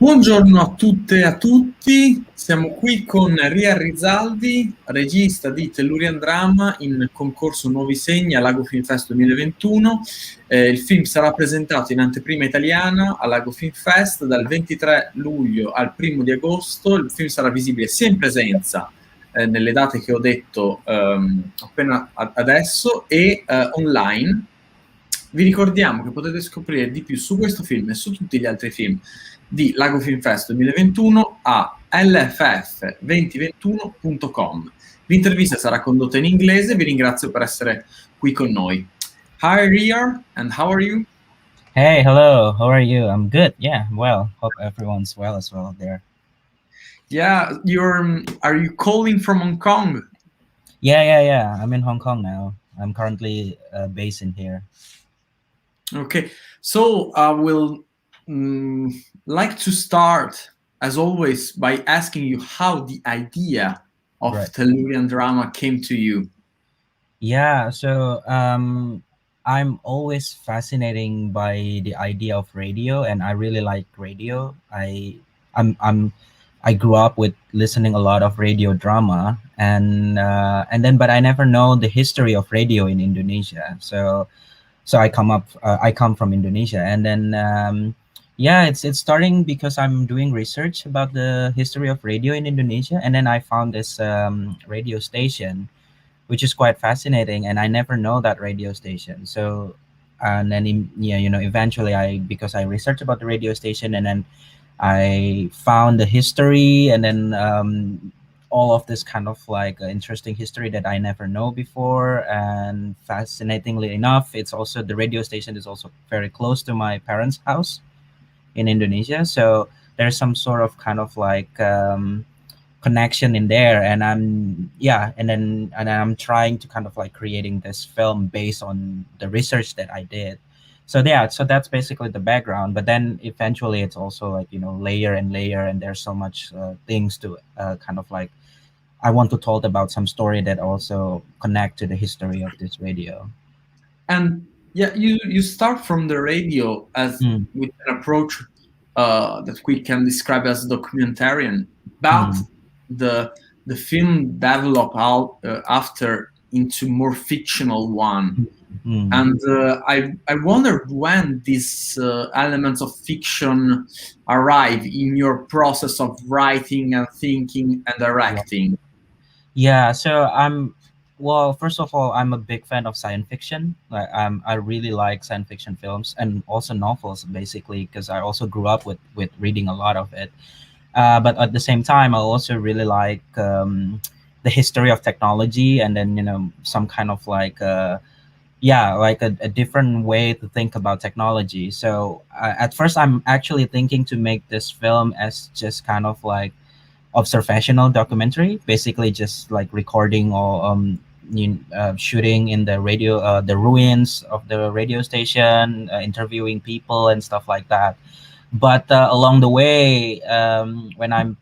Buongiorno a tutte e a tutti, siamo qui con Riar Rizaldi, regista di Tellurian Drama in concorso Nuovi Segni al Lago Film Fest 2021. Il film sarà presentato in anteprima italiana al Lago Film Fest dal 23 luglio al 1 di agosto. Il film sarà visibile sia in presenza nelle date che ho detto appena adesso e online. Vi ricordiamo che potete scoprire di più su questo film e su tutti gli altri film di Lago Film Fest 2021 a lff2021.com. L'intervista sarà condotta in inglese, vi ringrazio per essere qui con noi. Hi Riar, and how are you? Hey, hello, how are you? I'm good, yeah, well, hope everyone's well as well there. Yeah, are you calling from Hong Kong? Yeah, I'm in Hong Kong now. I'm currently based in here. Okay, so I will like to start, as always, by asking you how the idea of Right. Tellurian Drama came to you. Yeah, so I'm always fascinating by the idea of radio, and I really like radio. I grew up with listening a lot of radio drama, and then but I never know the history of radio in Indonesia. So I come from Indonesia, and then yeah, it's starting because I'm doing research about the history of radio in Indonesia, and then I found this radio station which is quite fascinating, and I never know that radio station. So and then eventually because I researched about the radio station, and then I found the history, and then all of this kind of like interesting history that I never know before. And fascinatingly enough, it's also the radio station is also very close to my parents' house in Indonesia. So there's some sort of kind of like connection in there, and I'm trying to kind of like creating this film based on the research that I did. So yeah, so that's basically the background, but then eventually it's also like layer and layer, and there's so much things to kind of like I want to talk about some story that also connect to the history of this radio. And yeah, you start from the radio as with an approach that we can describe as documentarian, but the film developed out after into more fictional one. And I wondered when these elements of fiction arrive in your process of writing and thinking and directing. Yeah, so well, first of all, I'm a big fan of science fiction. Like I really like science fiction films and also novels, basically, because I also grew up with reading a lot of it. But at the same time, I also really like the history of technology, and then some kind of like like a different way to think about technology. So at first, I'm actually thinking to make this film as just kind of like observational documentary, basically just like recording or shooting in the radio, the ruins of the radio station, interviewing people and stuff like that. But along the way, when I'm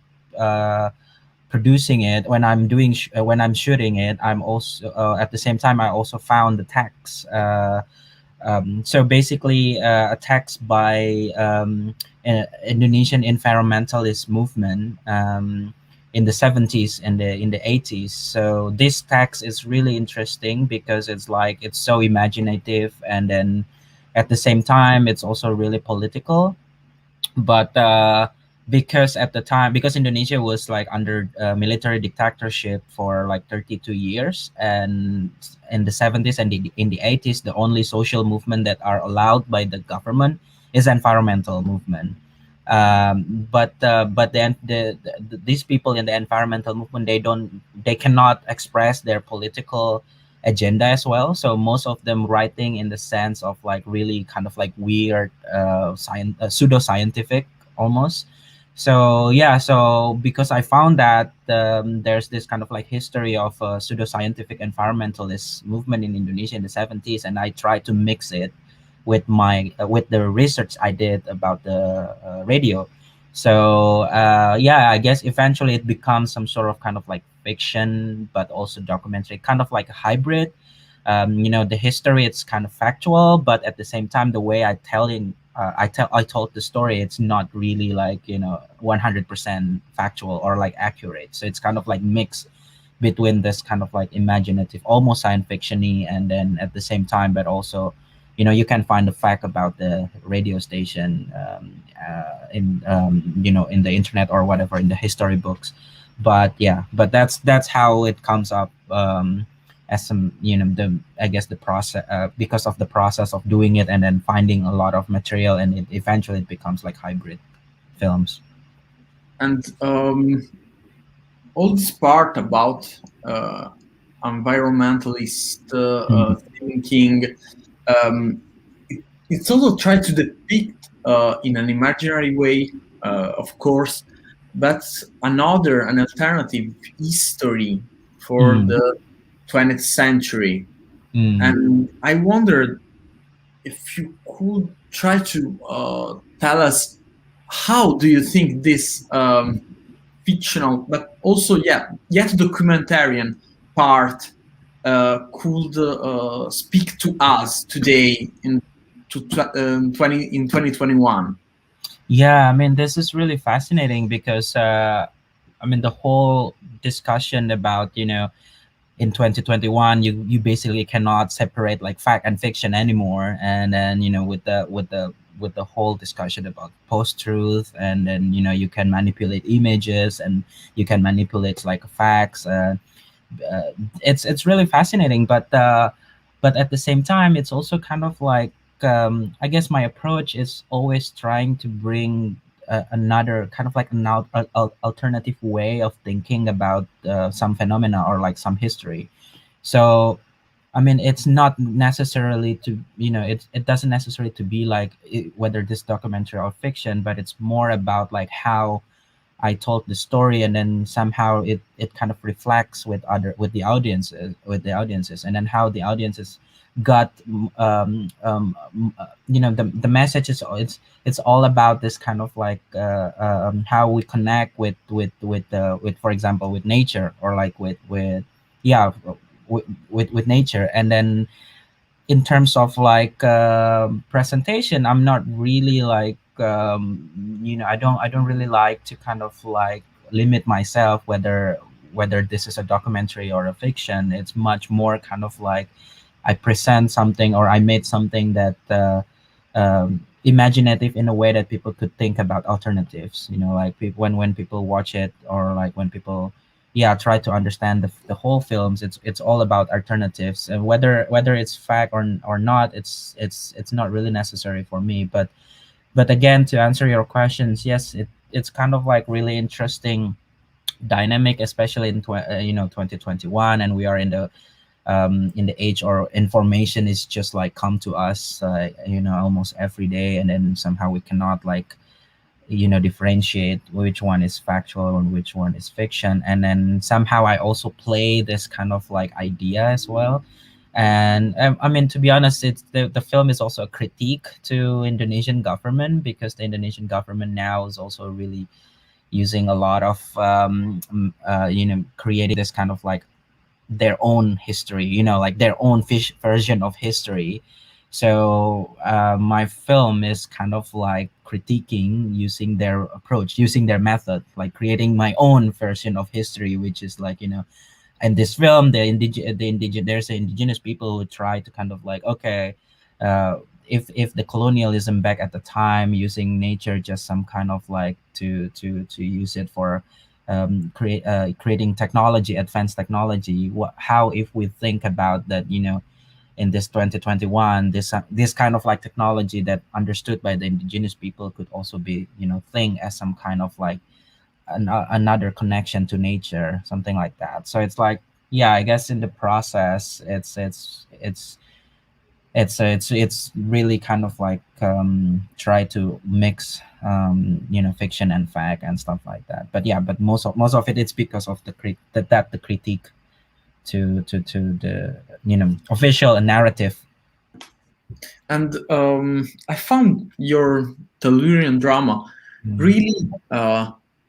producing it, when I'm shooting it, I'm also at the same time I also found the text. So basically, a text by Indonesian environmentalist movement in the 70s and in the 80s. So this text is really interesting because it's so imaginative, and then at the same time it's also really political. But because at the time, because Indonesia was like under military dictatorship for like 32 years, and in the 70s and in the 80s, the only social movement that are allowed by the government is environmental movement. But then these people in the environmental movement, they cannot express their political agenda as well. So most of them writing in the sense of like really kind of like weird pseudo scientific almost. So yeah, so because I found that there's this kind of like history of pseudo scientific environmentalist movement in Indonesia in the 70s, and I tried to mix it with my with the research I did about the radio. So yeah, I guess eventually it becomes some sort of kind of like fiction, but also documentary, kind of like a hybrid. The history, it's kind of factual, but at the same time, the way I told the story, it's not really like 100% factual or like accurate. So it's kind of like mixed between this kind of like imaginative, almost science fictiony, and then at the same time, but also, you can find the fact about the radio station in in the internet or whatever in the history books. But yeah, but that's how it comes up. As some the I guess the process, because of the process of doing it and then finding a lot of material, and it eventually it becomes like hybrid films. And all this part about environmentalist Mm, thinking, um, it's also tried to depict in an imaginary way, of course, but an alternative history for mm, the 20th century. mm. And I wondered if you could try to tell us how do you think this fictional, but also yet documentarian part could speak to us today in 2021. Yeah, I mean, this is really fascinating because I mean, the whole discussion about in 2021, you basically cannot separate like fact and fiction anymore. And then with the whole discussion about post-truth, and then you can manipulate images, and you can manipulate like facts. Uh, it's really fascinating, but at the same time, it's also kind of like, I guess my approach is always trying to bring another kind of like an alternative way of thinking about some phenomena or like some history. So I mean, it's not necessarily to it doesn't necessarily to be like whether this documentary or fiction, but it's more about like how I told the story, and then somehow it kind of reflects with the audiences, and then how the audiences got the message is, it's all about this kind of like how we connect with for example with nature, or like with yeah with nature. And then in terms of like presentation, I'm not really like I don't really like to kind of like limit myself whether this is a documentary or a fiction. It's much more kind of like I present something, or I made something that imaginative in a way that people could think about alternatives. Like when people watch it, or like when people try to understand the whole films, it's all about alternatives, and whether it's fact or not, it's not really necessary for me. But again, to answer your questions, yes, it's kind of like really interesting dynamic, especially in 2021, and we are in the age or information is just like come to us almost every day, and then somehow we cannot like differentiate which one is factual and which one is fiction. And then somehow I also play this kind of like idea as well. And I mean, to be honest, it's the film is also a critique to Indonesian government, because the Indonesian government now is also really using a lot of creating this kind of like their own history, like their own version of history. So my film is kind of like critiquing, using their approach, using their method, like creating my own version of history, which is like in this film, there's indigenous people who try to kind of like, okay, if the colonialism back at the time, using nature just some kind of like to use it for creating technology, advanced technology. How if we think about that, in this 2021, this kind of like technology that understood by the indigenous people could also be thing as some kind of like another connection to nature, something like that. So it's like, yeah, I guess in the process, it's really kind of like try to mix fiction and fact and stuff like that. But yeah, but most of it, it's because of the critique to the official narrative. And I found your Tellurian drama Mm. really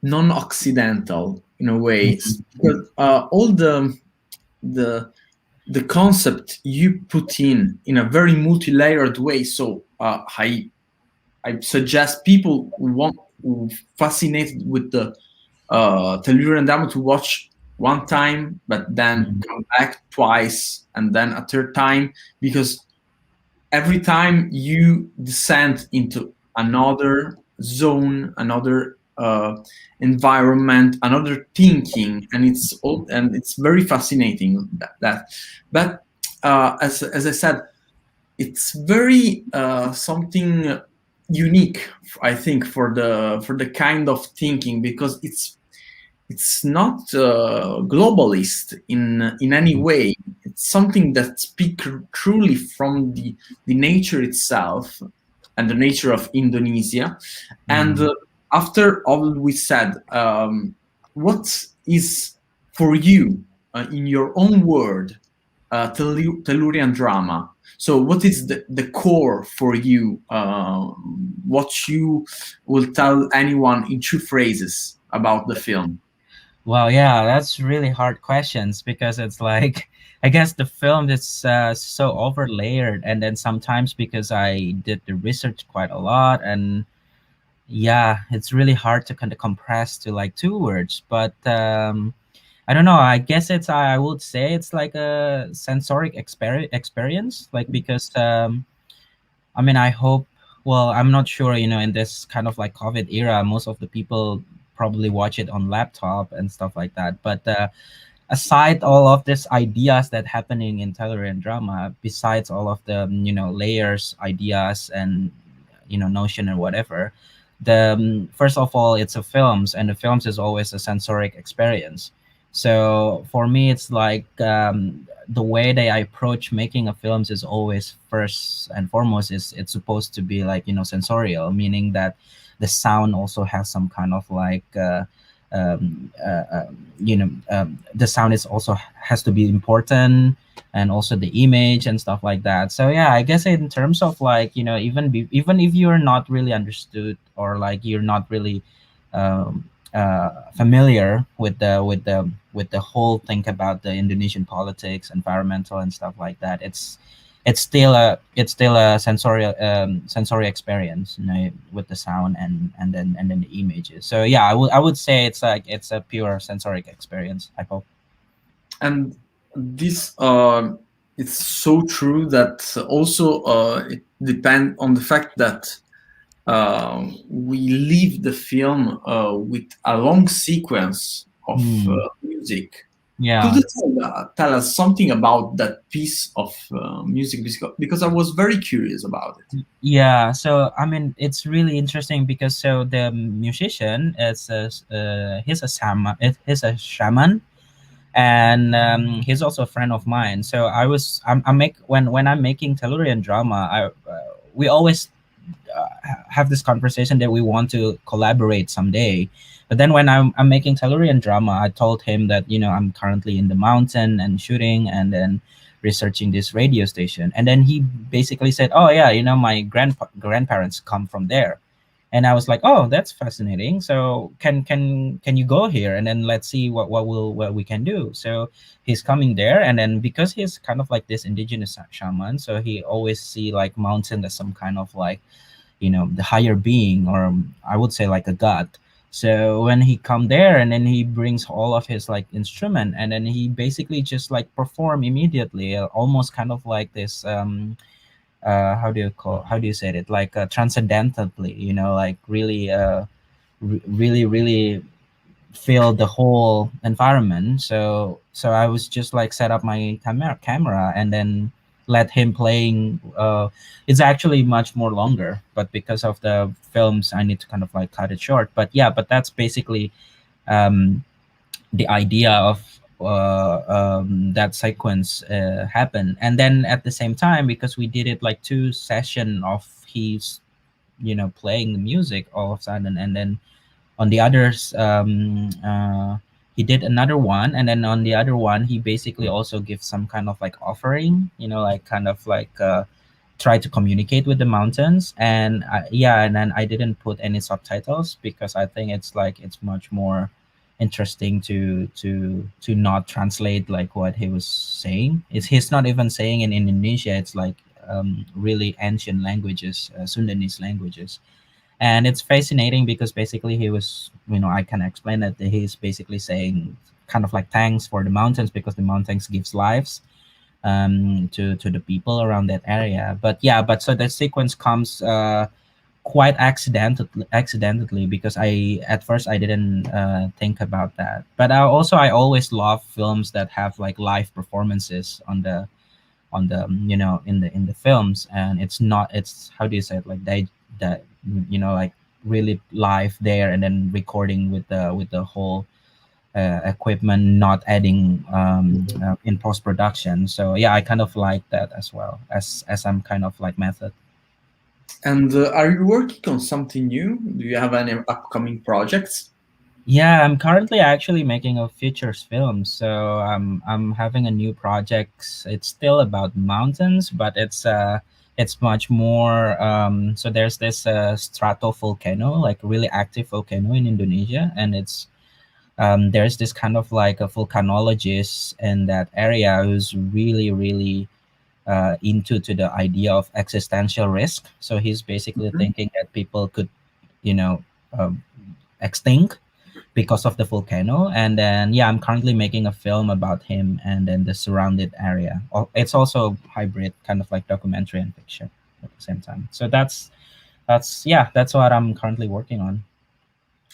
non-occidental in a way, Mhm. because all the the concept you put in a very multi-layered way. So I I suggest people who fascinated with the Tellurian Drama to watch one time, but then Mm. come back twice and then a third time, because every time you descend into another zone, another environment, another thinking, and it's very fascinating that. But as I said, it's very something unique, I think, for the kind of thinking, because it's not globalist in any way. It's something that speaks truly from the nature itself and the nature of Indonesia. And Mm. after all we said, what is for you, in your own word, Tellurian drama? So, what is the core for you? What you will tell anyone in 2 phrases about the film? Well, yeah, that's really hard questions because it's like I guess the film is so over layered, and then sometimes because I did the research quite a lot, and yeah, it's really hard to kind of compress to like 2 words. But I don't know. I guess I would say it's like a sensoric experience, like because I mean, I hope. Well, I'm not sure. In this kind of like COVID era, most of the people probably watch it on laptop and stuff like that. But aside all of these ideas that happening in Tellurian drama, besides all of the layers, ideas, and notion and whatever, the first of all, it's a films, and the films is always a sensoric experience. So for me, it's like the way they approach making a films is always first and foremost is it's supposed to be like sensorial, meaning that the sound also has some kind of like the sound is also has to be important, and also the image and stuff like that. So yeah, I guess in terms of like even if you're not really understood, or like you're not really familiar with the whole thing about the Indonesian politics, environmental and stuff like that, it's still a sensory experience, with the sound and then the images. So yeah, I would say it's like it's a pure sensoric experience, I hope. And this it's so true that also it depends on the fact that we leave the film with a long sequence of Hmm. music. Could Yeah. you tell us something about that piece of music? Because I was very curious about it. Yeah, so I mean, it's really interesting because so the musician he's a shaman, and he's also a friend of mine. So I make when I'm making Tellurian drama, we always have this conversation that we want to collaborate someday. But then when I'm making Tellurian drama, I told him that I'm currently in the mountain and shooting, and then researching this radio station. And then he basically said, "Oh yeah, my grandparents come from there." And I was like, "Oh, that's fascinating. So can you go here, and then let's see what we can do." So he's coming there, and then because he's kind of like this indigenous shaman, so he always see like mountain as some kind of like the higher being, or I would say like a god. So when he come there, and then he brings all of his like instrument, and then he basically just like perform immediately, almost kind of like this how do you say it, like transcendentally, like really really really feel the whole environment. So I was just like set up my camera and then let him playing. It's actually much more longer, but because of the films, I need to kind of like cut it short. But yeah, but that's basically um, the idea of that sequence happen. And then at the same time, because we did it like 2 session of he's playing the music all of a sudden, and then on the others he did another one, and then on the other one he basically also gives some kind of like offering, like kind of like try to communicate with the mountains. And yeah, and then I didn't put any subtitles because I think it's like it's much more interesting to not translate like what he was saying. He's not even saying in Indonesia, it's like really ancient languages, Sundanese languages. And it's fascinating because basically he was, I can explain that he's basically saying kind of like thanks for the mountains because the mountains gives lives to the people around that area. But yeah, so the sequence comes quite accidentally because I at first I didn't think about that. But I always love films that have like live performances in the films, and it's how do you say it, like they that like really live there, and then recording with the whole equipment, not adding in post production. So yeah, I kind of like that as well as some kind of like method. And are you working on something new? Do you have any upcoming projects? Yeah, I'm currently actually making a features film. So I'm having a new project. It's still about mountains, but it's much more. So there's this stratovolcano, like really active volcano in Indonesia, and there's this kind of like a volcanologist in that area who's really into to the idea of existential risk. So he's basically Mhm. thinking that people could, you know, um, extinct because of the volcano. And then yeah, I'm currently making a film about him and then the surrounded area. It's also hybrid, kind of like documentary and fiction at the same time. So that's what I'm currently working on.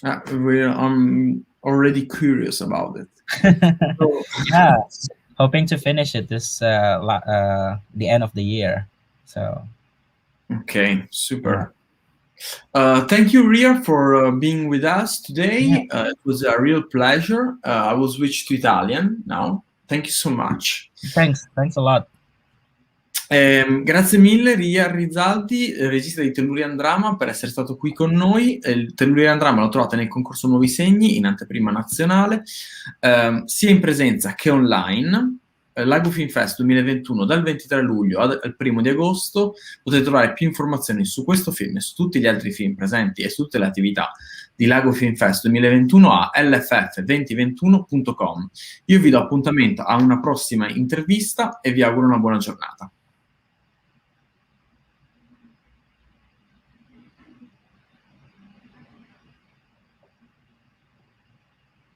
I'm already curious about it. So, Yeah, hoping to finish it this the end of the year. So okay, yeah, super. Thank you, Ria, for being with us yeah. today. It was a real pleasure. I will switch to Italian now. Thank you so much. Thanks a lot. Grazie mille Riar Rizaldi, regista di Tellurian Drama, per essere stato qui con noi. Il Tellurian Drama lo trovate nel concorso Nuovi Segni in anteprima nazionale, sia in presenza che online. Lago Film Fest 2021 dal 23 luglio al 1 di agosto. Potete trovare più informazioni su questo film e su tutti gli altri film presenti e su tutte le attività di Lago Film Fest 2021 a lff2021.com. Io vi do appuntamento a una prossima intervista e vi auguro una buona giornata.